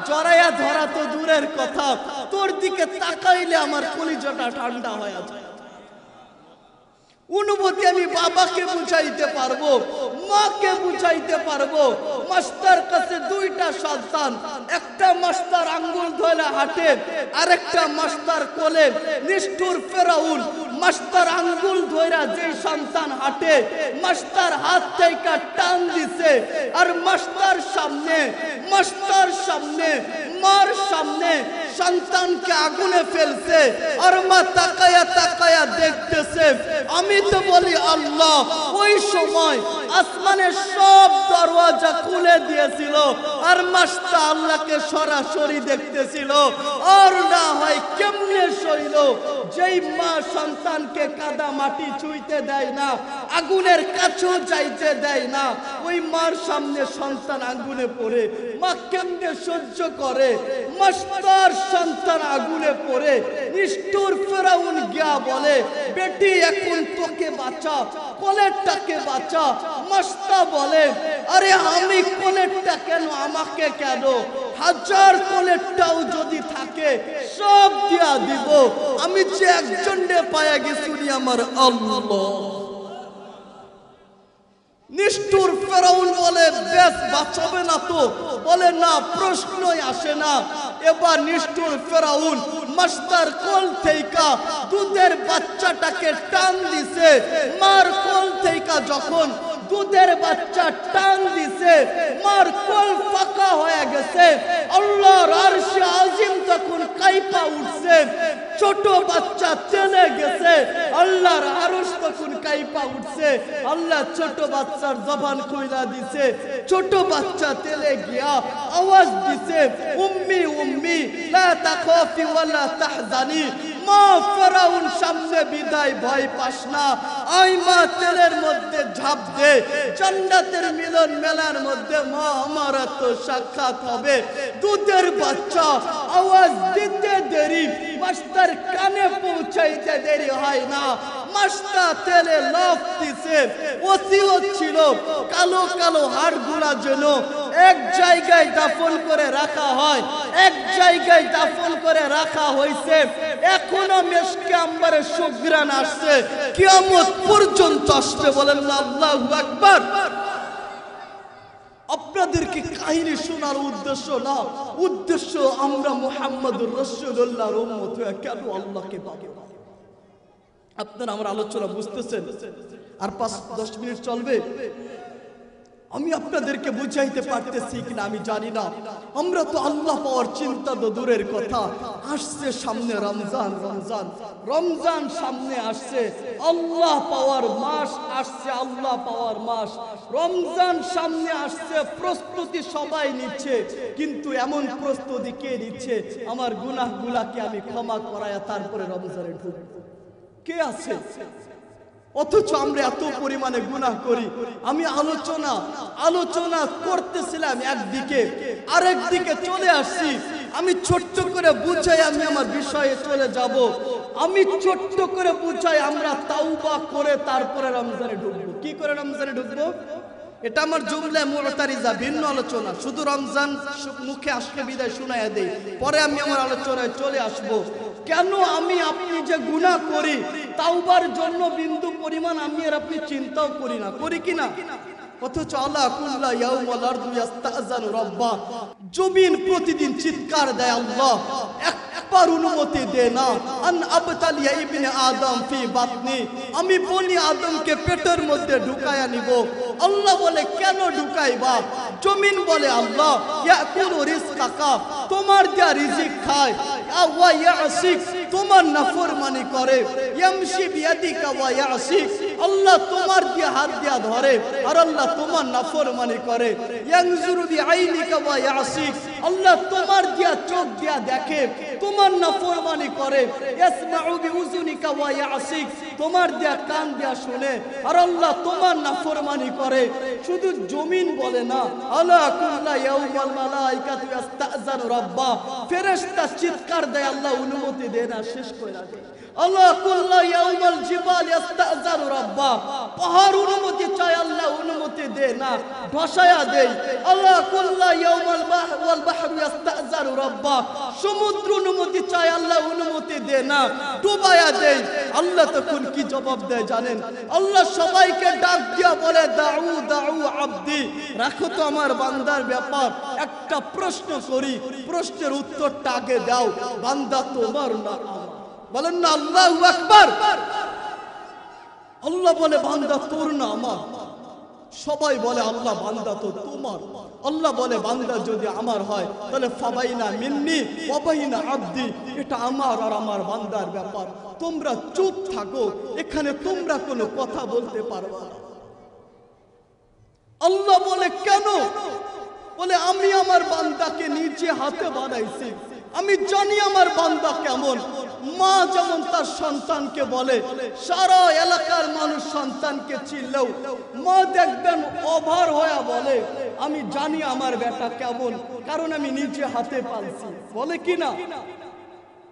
A: জড়ায়া ধরা তো দূরের কথা, তোর দিকে তাকাইলে আমার কলিজাটা ঠান্ডা হয়ে যায়। অনুভূতি আমি বাবাকে বুঝাইতে পারবো, মাকে বুঝাইতে পারবো। মাস্টার কাছে দুইটা সন্তান, একটা মাস্টার আঙ্গুল ধরে হাঁটে, আরেকটা মাস্টার কোলে। নিষ্ঠুর ফেরাউন মাস্টার আঙ্গুল ধইরা যে সন্তান হাঁটে, মাস্টার হাত থেকে টান দিছে, আর মাস্টার সামনে মার সামনে সন্তানকে আগুনে ফেলছে, আর মা তাকায়া দেখতেছে। আমি তো বলি আল্লাহ, ওই সময় আসমানের সব দরওয়াজা খুলে দিয়েছিল, আর মাস্টার আল্লাহকে সরাসরি দেখতেছিল। আর না হয় কেমনে সইল? যেই মা সন্তানকে কাদা মাটি ছুঁইতে দেয় না, আগুনের কাছেও যাইতে দেয় না, ওই মার সামনে সন্তান আগুনে পড়ে, মা কেমনে সহ্য করে? মাস্টার সন্তান আগুনে পড়ে, নিষ্ঠুর ফেরাউন গিয়া বলে, বেটি এখন তোকে বাঁচা, কোলেরটাকে বাঁচা। মাস্টার বলে, আরে আমি কোলেরটা কেন, আমাকে কেন? হাজার কোলেরটাও যদি থাকে সব দিয়া দিব, আমি যে একজনকে পায়া গেছি আমার আল্লাহ। নিষ্ঠুর ফেরাউন ফেরাউন বলে বেশ বাঁচাবে না তো, বলে না, প্রশ্নই আসে না। এবার নিষ্ঠুর ফেরাউন মাস্টার কোল থেকে দুধের বাচ্চাটাকে টান দিছে। মার কোল থেকে যখন দুধের বাচ্চা টান দিছে, মার কোল ফাঁকা হয়ে গেছে। আল্লাহর আরশে আজিম তখন কাইপা উঠছে, ছোট বাচ্চা চলে গেছে। আল্লাহর আরশ তখন কাইপা উঠছে। আল্লাহ ছোট বাচ্চার জবান খুইলা দিছে। ছোট বাচ্চা তেলে গিয়া আওয়াজ দিছে, উম্মি উম্মি লা তাখাফি ওয়ালা তাহজানি। মা ফেরাউন সামনে বিদায়, ভয় পাস না, আই মা তেলের মধ্যে ঝাঁপ দে, জান্নাতের মিলন মেলার মধ্যে মা আমার তো সাক্ষাৎ হবে। দুধের বাচ্চা আওয়াজ দিতে দেরি, মাস্টার কানে পৌঁছাইতে দেরি হয় না। মাস্টার তেলে লাফ দিছে। ওসিয়ত ছিল কালো কালো হাড়গুলা যেন এক জায়গায় দাফন করে রাখা হয়, এক জায়গায় দাফন করে রাখা হয়েছে। এখনো মেশকে আম্বারে সুঘ্রাণ আসছে, কিয়ামত পর্যন্ত আসবে। বলেন না আল্লাহু আকবার। আপনাদেরকে কাহিনী শোনার উদ্দেশ্য না, উদ্দেশ্য আমরা মুহাম্মদুর রাসূলুল্লাহর উম্মত হয়ে কেন আল্লাহকে পাবো। আপনারা আমার আলোচনা বুঝতেছেন? আর 5-10 মিনিট চলবে। আমি আপনাদেরকে বুঝাইতে পারতেছি কিনা আমি জানি না। আমরা তো আল্লাহ পাওয়ার চিন্তা তো দূরের কথা। আসছে সামনে রমজান, রমজান রমজান সামনে আসছে। আল্লাহ পাওয়ার মাস আসছে, আল্লাহ পাওয়ার মাস। রমজান সামনে আসছে, প্রস্তুতি সবাই নিচ্ছে, কিন্তু এমন প্রস্তুতি কে নিচ্ছে? আমার গুনাহগুলাকে আমি ক্ষমা করায়া তারপরে রমজানে ঢুকবো, কে আছে? অথচ আমরা এত পরিমাণে গুনাহ করি। আমি আলোচনা করতেছিলাম একদিকে, আরেকদিকে চলে আসছি। আমি ছোট্ট করে বুঝাই, আমি আমার বিষয়ে চলে যাব। আমি ছোট্ট করে বুঝাই, আমরা তাওবা করে তারপরে রমজানে ঢুকবো। কি করে রমজানে ঢুকবো? এটা আমার জুমলা মুতারিজা, ভিন্ন আলোচনা। শুধু রমজান মুখে আসলে বিদায় শুনাইয়া দেই, পরে আমি আমার আলোচনায় চলে আসব। কেন আমি আপনি যে গুনাহ করি, তাওবার জন্য বিন্দু পরিমাণ আমি আর আপনি চিন্তাও করি না, করি কিনা? অথচ আল্লাহ কুল্লা ইয়াউমাল আরদু ইস্তাযানু রাব্বা, জমিন প্রতিদিন চিৎকার দেয়, আল্লাহ একবার অনুমতি দে না, আন আবতালিয়া ইবনে আদম ফি বাতনি, আমি বনি আদমকে পেটের মধ্যে ঢুকায়া নিব। আল্লাহ বলে কেন ঢুকাইবা? জমিন বলে আল্লাহ ইয়াকুলু রিজকাকা, তোমার দেয়া রিজিক খায়, ওয়া ইয়াসিক, তোমার নাফরমানি করে, ইয়ামশি বিয়াদিকা ওয়া ইয়াসিক, আল্লাহ তোমার দিয়ে হাত দিয়া ধরে আর আল্লাহ তোমার নাফরমানি করে, ইয়ানজুরু বিআইনিকা ওয়া ইয়াসিক, আল্লাহ তোমার দিয়া চোখ দিয়া দেখে, তোমার নাফরমানি করে, ইয়াসমাউ বিউজুনিকা ওয়া ইয়াসিক, তোমার দিয়া কান দিয়া শুনে আর আল্লাহ তোমার নাফরমানি করে। শুধু জমিন বলে না, আলা কুল্লা ইয়াউমাল মালাইকাতু ইস্তাযানু রাব্বা, ফেরেশতা চিৎকার দেয়, আল্লাহ অনুমতি দেয় না, শেষ করে রাখে। আল্লাহ কুল্লা ইয়াউমাল জিবাল ইস্তাযানু রাব্বা, পাহাড় অনুমতি চায়, আল্লাহ অনুমতি দেয় না, ধসায়া দেয়। আল্লাহ কুল্লা ইয়াউমাল ওয়াল বাহরু ইস্তাযানু রাব্বা, সমুদ্র অনুমতি চায়, আল্লাহ অনুমতি দেয় না, ডুবায়া দেয়। আল্লাহ তখন কি জবাব দেয় জানেন? আল্লাহ সবাইকে ডাক দিয়া বলে, দাউ দাউ আব্দি, রাখো তো আমার বান্দার ব্যাপার। একটা প্রশ্ন করি, প্রশ্নের উত্তরটা আগে দাও, বান্দা তোমার না আমার। বলেন না আল্লাহু আকবার। আল্লাহ বলে বান্দা তোর না আমার। সবাই বলে আল্লাহ বান্দা তো তোমার। আল্লাহ বলে বান্দা যদি আমার হয় তাহলে ফাবাইনা মিন্নি ওয়া বাইনা আব্দি, এটা আমার আর আমার বান্দার ব্যাপার। তোমরা চুপ থাকো, এখানে তোমরা কোনো কথা বলতে পারবা না। আল্লাহ বলে কেন? বলে আমি আমার বান্দাকে নিজে হাতে বানাইছি, আমি জানি আমার বান্দা কেমন। মা যেমন তার সন্তানকে বলে, সারা এলাকার মানুষ সন্তানকে চিনলেও মা দেখবেন অভার হয়ে বলে, আমি জানি আমার বেটা কেমন, কারণ আমি নিজে হাতে পালছি। বলে কি না?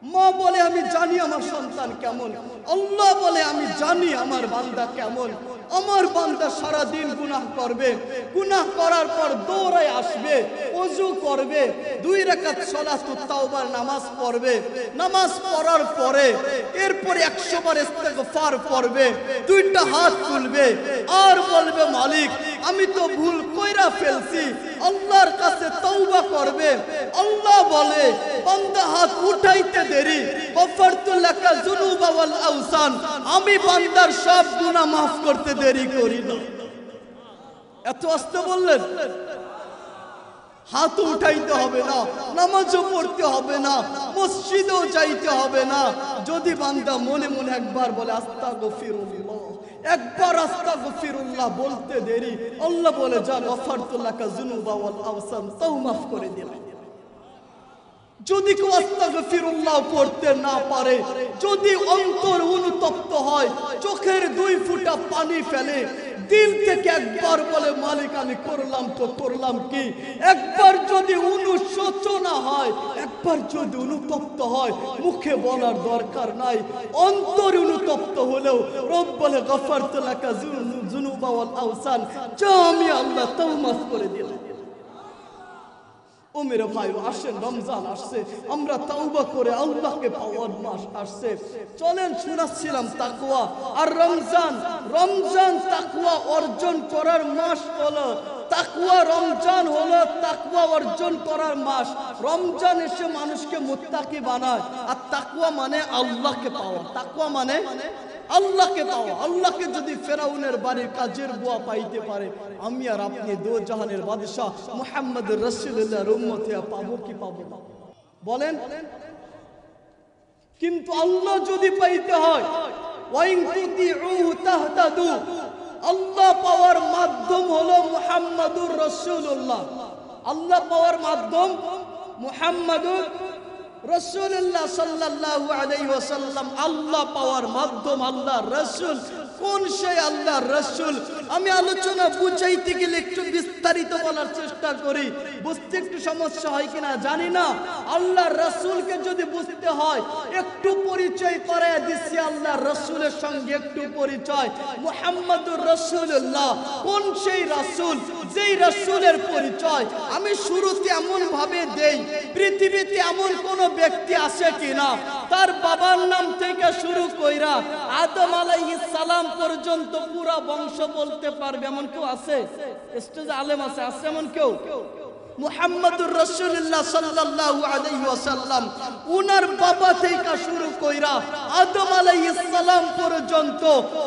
A: মা বলে আমি জানি আমার সন্তান কেমন। আল্লাহ বলে আমি জানি আমার বান্দা কেমন। আমার বান্দা সারা দিন গুনাহ করবে, গুনাহ করার পর দৌড়ায় আসবে, ওযু করবে, 2 রাকাত সালাতুত তাওবার নামাজ পড়বে, নামাজ পড়ার পরে এরপরে 100 বার ইস্তিগফার পড়বে, 2টা হাত তুলবে আর বলবে, মালিক আমি তো ভুল কইরা ফেলছি, আল্লাহর কাছে তওবা করবে। আল্লাহ বলে বান্দা হাত উঠাইতে দেরি, গফরতু লাকা যুনুবা ওয়াল আওসান, আমি বান্দার সব গুনাহ মাফ করতে দেরি করি না। এত আস্তে বললেন। হাত উঠাইতে হবে না, নামাজও পড়তে হবে না, মসজিদেও যাইতে হবে না, যদি বান্দা মনে মনে একবার বলে আস্তাগফিরুল্লাহ, একবার আস্তাগফিরুল্লাহ বলতে দেরি, আল্লাহ বলে যা গফরতু লাকা যুনুবা ওয়াল আওসান, তাও মাফ করে দিলাম। যদি কেউ আস্তাগফিরুল্লাহ পড়তে না পারে, যদি অন্তর অনুতপ্ত হয়, চোখের 2 ফোঁটা পানি ফেলে, দিল থেকে একবার বলে মালিক আমি করলাম তো করলাম কি, একবার যদি অনুশোচনা হয়, একবার যদি অনুতপ্ত হয়, মুখে বলার দরকার নাই, অন্তর অনুতপ্ত হলেও রব বলে গফরতু লাকা যুনুবা ওয়াল আওসান, যা আমি আল্লাহ তাও মাফ করে দিলাম। ও মেরে ভাই আসেন, রমজান আসছে, আমরা তাওবা করে আল্লাহকে পাওয়ার মাস আসছে, চলেন শোনাচ্ছিলাম তাকওয়া। আর রমজান তাকওয়া অর্জন করার মাস হলো, তাকওয়া রমজান হলো তাকওয়া অর্জন করার মাস। রমজান এসে মানুষকে মুত্তাকি বানায়, আর তাকওয়া মানে আল্লাহকে পাওয়া। তাকওয়া মানে আল্লাহকে পাওয়া। আল্লাহকে যদি ফেরাউনের বাড়ির কাজের বুয়া পাইতে পারে, আমি আর আপনি দো জাহানের বাদশাহ মুহাম্মদুর রাসূলুল্লাহর উম্মত হয়ে পাবো কি পাবো না বলেন? কিন্তু আল্লাহ যদি পাইতে হয়, ওয়াইন তুতিউহু তাহতাদু, আল্লাহ পাওয়ার মাধ্যম হলো মুহাম্মদুর রাসূলুল্লাহ। আল্লাহ পাওয়ার মাধ্যম মুহাম্মদুর রাসূলুল্লাহ সাল্লাল্লাহু আলাইহি ওয়াসাল্লাম। আল্লাহ পাওয়ার মাধ্যম আল্লাহর রাসূল। কোন সেই আল্লাহর রাসূল? আমি আলোচনা বুঝাইতে গেলে একটু বিস্তারিত বলার চেষ্টা করি, বুঝতে একটু সমস্যা হয় কিনা জানি না। আল্লাহর রাসূলকে যদি বুঝতে হয়, একটু পরিচয় করায় দিচ্ছি আল্লাহর রাসূলের সঙ্গে একটু পরিচয়। মুহাম্মদুর রাসূলুল্লাহ কোন সেই রাসূল, যেই রাসূলের পরিচয় আমি শুরুতে এমন ভাবে দেই, পৃথিবীতে এমন কোন ব্যক্তি আছে কিনা তার বাবার নাম থেকে শুরু কইরা আদম আলাইহিস সালাম পর্যন্ত পুরা বংশ বলতে পারবে এমন কেউ আছে? স্টেজে আলেম আছে এমন কেউ? মুহাম্মদুর রাসূলুল্লাহ সাল্লাল্লাহু আলাইহি ওয়াসাল্লাম উনার বাবা থেকে শুরু কইরা আদম আলাইহিস সালাম পর্যন্ত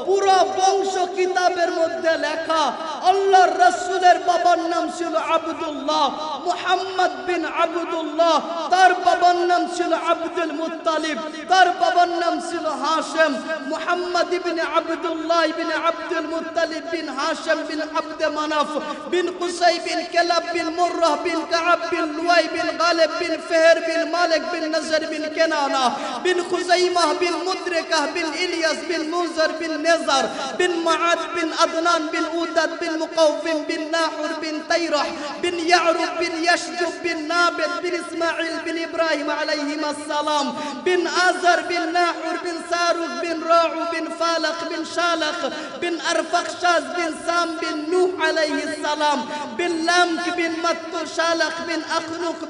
A: পুরো বংশ কিতাবের মধ্যে লেখা। আল্লাহর রাসূলের বাবার নাম ছিল আব্দুল্লাহ, মুহাম্মদ বিন আব্দুল্লাহ। তার বাবার নাম ছিল আব্দুল মুত্তালিব, তার বাবার নাম ছিল হাশিম। মুহাম্মদ ইবনে আব্দুল্লাহ ইবনে আব্দুল মুত্তালিব বিন হাশিম বিন আব্দ মানাফ বিন কুসাই বিন কিলাব বিন মুররাহ বিন কাআব বিন লুয়াই বিন গালিব বিন ফিহর বিন মালিক বিন নজর বিন কেনানা বিন খুজাইমাহ বিন মুদরিকাহ বিন ইলিয়াস বিন মুজার বিন নেজার বিন মুআদ বিন আদনান বিন উদাদ বিন মুকাওবিম বিন নাহুর বিন তাইরাহ বিন ইয়ারুব বিন ইয়াশজুব বিন নাবিদ বিন ইসমাঈল বিন ইব্রাহিম আলাইহিমাস সালাম বিন আজার বিন নাহুর বিন সারুক বিন রাউ বিন ফালাক বিন শালাক বিন আরফাকশাজ বিন সাম বিন নূহ আলাইহিস সালাম বিন লামক বিন মাত্তু শালাক বিন আখনুক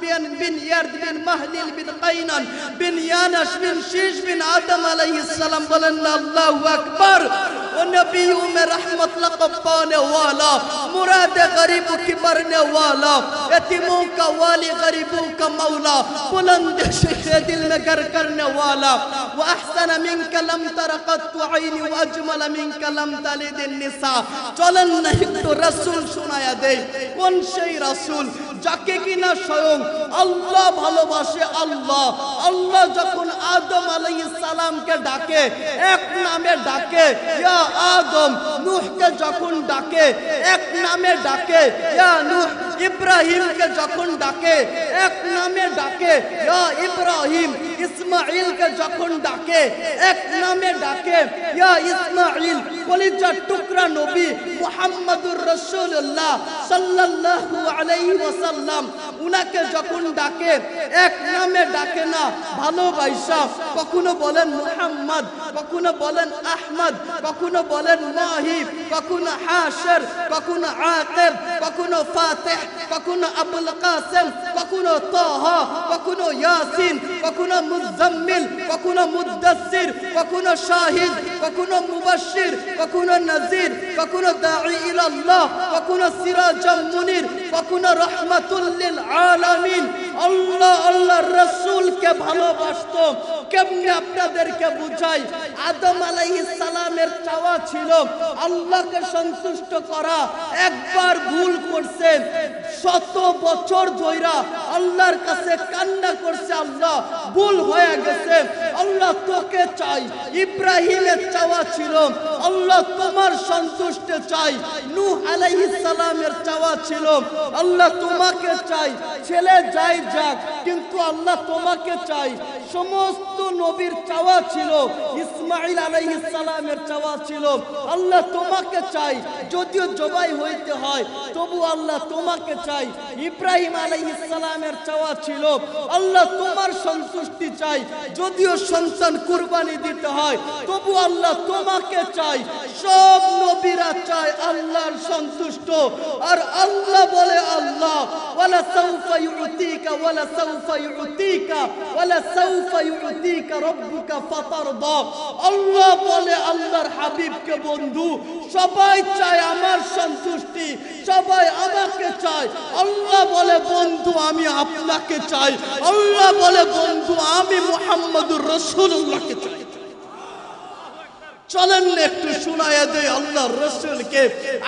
A: বিন ইয়ারদ বিন মাহলিল বিন কাইনান বিন ইয়ানাশ বিন শীশ বিন আদম আলাইহিস সালাম। বলেন আল্লাহু আকবার। वो नबियों में रहमत लक़ब पाने वाला, मुराद गरीबों की भरने वाला, यतीमों का वाली गरीबों का मौला, बुलंद शिखे दिल में घर करने वाला। वो अहसन मिनका लम तरा क़त्तु ऐनी व अजमल मिनका लम तलिद निसा। चलन नहीं तो रसूल सुनाया दे। কোন সেই রাসূল যাকে কিনা স্বয়ং আল্লাহ ভালোবাসে? আল্লাহ যখন আদম আলাইহিস সালামকে ডাকে, এক নামে ডাকে, ইয়া আদম। নূহকে যখন ডাকে, এক নামে ডাকে, ইয়া নূহ। ইব্রাহিমকে যখন ডাকে, এক নামে ডাকে, ইয়া ইব্রাহিম। ইসমাঈলকে যখন ডাকে, এক নামে ডাকে, ইয়া ইসমাঈল। কলিজার টুকরা নবী মুহাম্মদুর রাসূলুল্লাহ সাল্লাল্লাহু আলাইহি ওয়াসাল্লাম উনাকে যখন ডাকে, এক নামে ডাকে না, ভালোবাসা। কখনো বলেন মুহাম্মদ, কখনো বলেন আহমদ, কখনো বলেন মাহি, কখনো হাশর, কখনো আকিব, কখনো ফাতিহ, কখনো আবুল কাসেম, কখনো তাহা, কখনো ইয়াসিন, কখনো মুজাম্মিল, কখনো মুদ্দাসসির, কখনো শাহিদ, কখনো মুবাশশির, কখনো নাযির, কখনো দাঈ ইলাল্লাহ, কখনো সিরাজাম মুনির, কখনো রাহমাতুল লিল আলামিন। আল্লাহ আল্লাহর রাসূলকে ভালোবাসতো। কেমনে আপনাদেরকে বুঝাই? আদম আলাইহিস সালামের চাওয়া ছিল আল্লাহকে সন্তুষ্ট করা। একবার ভুল করছে, 100 বছর ধইরা আল্লাহর কাছে কান্না করছে, আল্লাহ ভুল হয়ে গেছে, আল্লাহ তোকে চাই। ইব্রাহিমের চাওয়া ছিল আল্লাহ তোমার সন্তুষ্টি চাই। নূহ আলাইহিস সালামের চাওয়া ছিল আল্লাহ তোমাকে চাই। ছেলে যাই যাক, কিন্তু আল্লাহ তোমাকে চাই। সমস্ত নবীর চাওয়া ছিল। ইসমাঈল আলাইহিস সালামের চাওয়া ছিল আল্লাহ তোমাকে চাই, যদিও জবাই হইতে হয় তবু আল্লাহ তোমাকে চাই। ইব্রাহিম আলাইহিস সালামের চাওয়া ছিল আল্লাহ তোমার সন্তুষ্টি চাই, যদিও সন্তান কুরবানি দিতে হয় তবু আল্লাহ তোমাকে চাই। সব নবীরা চায় আল্লাহর সন্তুষ্ট। আর আল্লাহ বলে, আল্লাহ ওয়ালা সাউফা ইউতিকা ওয়ালা সাউফা ইউতিকা ওয়ালা সাউফা ইউতিকা রাব্বুকা ফাতারদা। আল্লাহ বলে আল্লাহর হাবিবকে, বন্ধু সবাই চায় আমার সন্তুষ্টি, সবাই আমাকে চায়। আল্লাহ বলে, বন্ধু আমি আপনাকে চাই। আল্লাহ বলে, বন্ধু আমি মুহাম্মদুর রাসূলুল্লাহকে চাই। চলেন একটু শোনায়া দেই আল্লাহর রাসূলকে।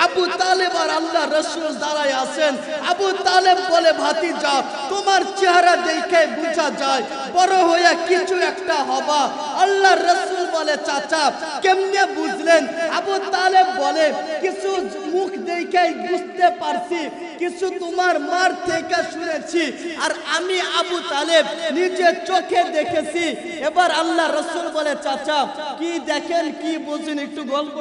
A: আবু তালেব আর আল্লাহর রাসূল দাঁড়ায় আছেন। আবু তালেব বলে, ভাতিজা তোমার চেহারা দেখে বোঝা যায় বড় হয়ে কিছু একটা হবা। আল্লাহর রাসূল বলে, চাচা কেমনে বুঝলেন? আবু তালেব বলে, কিছু মুখ দেখে বুঝতে পারছি, কিছু তোমার মার থেকে শুনেছি, আর আমি আবু তালেব নিজে চোখে দেখেছি। এবার আল্লাহর রাসূল বলে, চাচা কি দেখেন, কি বুঝেন, একটু গল্প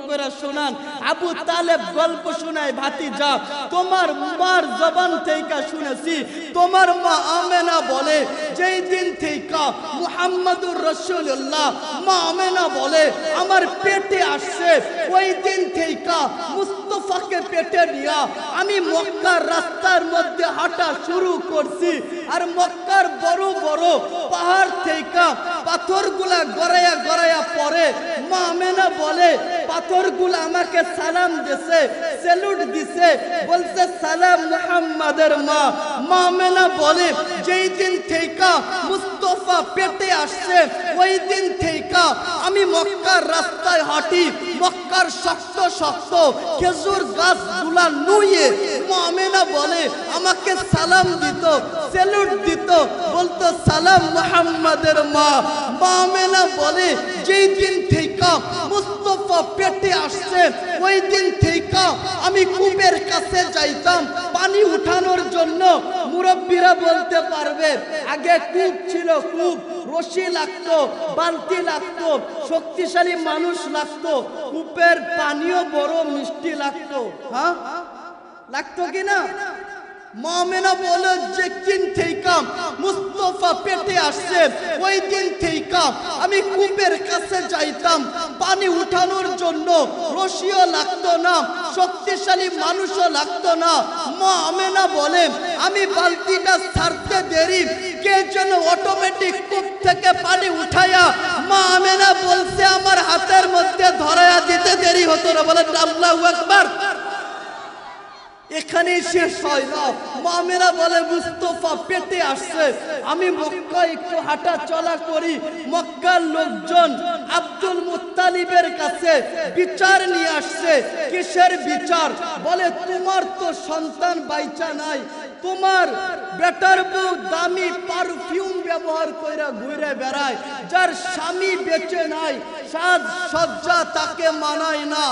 A: করে শোনান। আবু তালেব গল্প শোনায়, ভাতিজা তোমার মার জবান থেকে শুনেছি, তোমার মা আমেনা বলে যেই দিন থেকে মুহাম্মদুর রাসূলুল্লাহ, মা আমেনা বলে আমার পেটে আসছে, ওই দিন থেকে মুস্তাফাকে পেটে নিয়া আমি মক্কার রাস্তার মধ্যে হাঁটা শুরু করছি। আর মক্কার বড় বড় পাহাড় থেকে পাথরগুলা গড়াইয়া গড়াইয়া পড়ে। মা আমেনা বলে পাথরগুলো আমাকে সালাম দিছে, স্যালুট দিছে, বলছে সালাম মুহাম্মাদের মা। মা আমেনা বলে যেই দিন থেকে মুস্তাফা পেটে আসছে, ওই দিন থেকে আমি মক্কার রাস্তায় হাঁটি। মক্কার শক্ত শক্ত খেজুর গাছগুলা নুয়ে মা আমেনা বলে আমাকে সালাম দিত, স্যালুট দিত, বলতো সালাম মুহাম্মাদের মা। মা আমেনা বলে যেই দিন থেকে মুস্তাফা পেটে আসছে, ওই দিন থেকে আমি কূপের কাছে যাইতাম পানি উঠানোর জন্য। মুরব্বীরা বলতে পারবে আগে কূপ ছিল, কূপ রশি লাগতো, বালতি লাগতো, শক্তিশালী মানুষ লাগতো, কূপের পানিও বড় মিষ্টি লাগতো। হ্যাঁ লাগতো কিনা? মা আমেনা বলে যে দিন থেকে মুস্তাফা পেটে আসছে, ওই দিন থেকে আমি কূপের কাছে যাইতাম পানি উঠানোর জন্য। রশিও লাগতো না, শক্তিশালী মানুষও লাগতো না। মা আমেনা বলে আমি বালতিটা ছাড়তে দেরি, কে যেন অটোমেটিক কূপ থেকে পানি উঠায়া মা আমেনা বলছে আমার হাতের মধ্যে ধরায়া দিতে দেরি হতো না। বলে আল্লাহু আকবার। এখানেই শেষ হয় না। মা আমেনা বলে মুস্তাফা পেটে আসছে, আমি মক্কা একটু হাঁটা চলা করি। মক্কার লোকজন আব্দুল মুত্তালিবের কাছে বিচার নিয়ে আসছে। কিসের বিচার? বলে তোমার তো সন্তান বাইচা নাই, তোমার বেটার বউ দামি পারফিউম ব্যবহার কইরা ঘুরে বেড়ায়, যার স্বামী বেঁচে নাই, সাজ সজ্জা তাকে মানায় না,